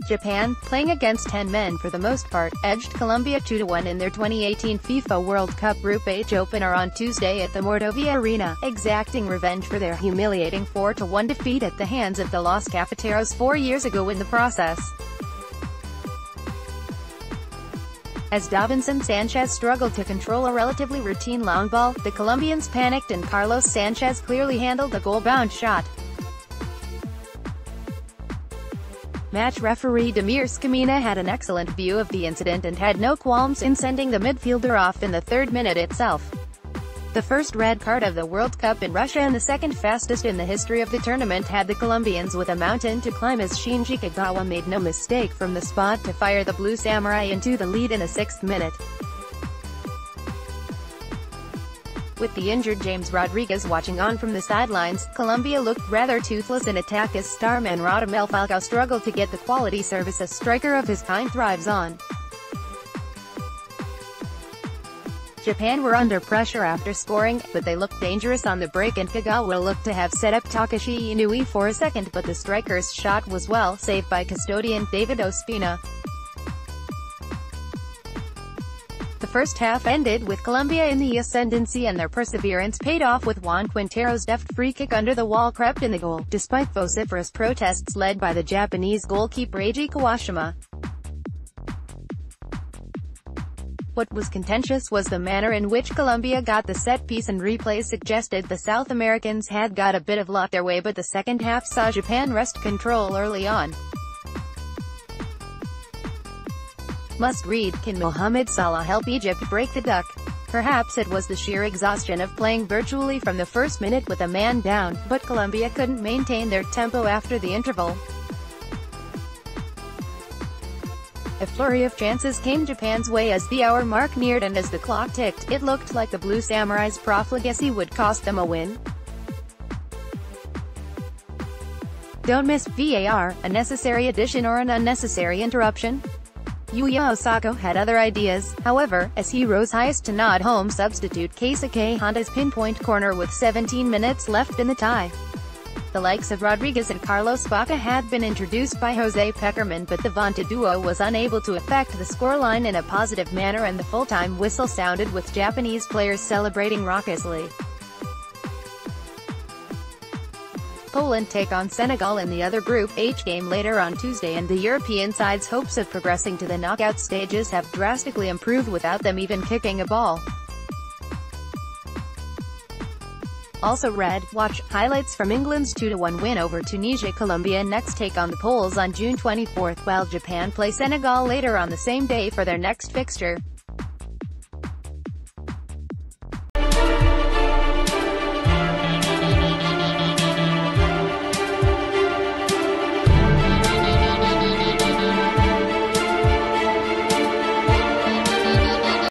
Japan, playing against 10 men for the most part, edged Colombia 2-1 in their 2018 FIFA World Cup Group H opener on Tuesday at the Mordovia Arena, exacting revenge for their humiliating 4-1 defeat at the hands of the Los Cafeteros 4 years ago in the process. As Davinson Sanchez struggled to control a relatively routine long ball, the Colombians panicked and Carlos Sanchez clearly handled a goal-bound shot. Match referee Damir Skomina had an excellent view of the incident and had no qualms in sending the midfielder off in the 3rd minute itself. The first red card of the World Cup in Russia and the second fastest in the history of the tournament had the Colombians with a mountain to climb as Shinji Kagawa made no mistake from the spot to fire the Blue Samurai into the lead in the 6th minute. With the injured James Rodriguez watching on from the sidelines, Colombia looked rather toothless in attack as starman Radamel Falcao struggled to get the quality service a striker of his kind thrives on. Japan were under pressure after scoring, but they looked dangerous on the break and Kagawa looked to have set up Takashi Inui for a second, but the striker's shot was well saved by custodian David Ospina. The first half ended with Colombia in the ascendancy and their perseverance paid off with Juan Quintero's deft free kick under the wall crept in the goal, despite vociferous protests led by the Japanese goalkeeper Eiji Kawashima. What was contentious was the manner in which Colombia got the set piece, and replays suggested the South Americans had got a bit of luck their way, but the second half saw Japan wrest control early on. Must read: Can Mohamed Salah help Egypt break the duck? Perhaps it was the sheer exhaustion of playing virtually from the first minute with a man down, but Colombia couldn't maintain their tempo after the interval. A flurry of chances came Japan's way as the hour mark neared, and as the clock ticked, it looked like the Blue Samurai's profligacy would cost them a win. Don't miss VAR, a necessary addition or an unnecessary interruption? Yuya Osako had other ideas, however, as he rose highest to nod home substitute Keisuke Honda's pinpoint corner with 17 minutes left in the tie. The likes of Rodriguez and Carlos Bacca had been introduced by Jose Peckerman, but the vaunted duo was unable to affect the scoreline in a positive manner, and the full-time whistle sounded with Japanese players celebrating raucously. Poland take on Senegal in the other Group H game later on Tuesday, and the European side's hopes of progressing to the knockout stages have drastically improved without them even kicking a ball. Also read: watch highlights from England's 2-1 win over Tunisia. Colombia next take on the Poles on June 24, while Japan play Senegal later on the same day for their next fixture.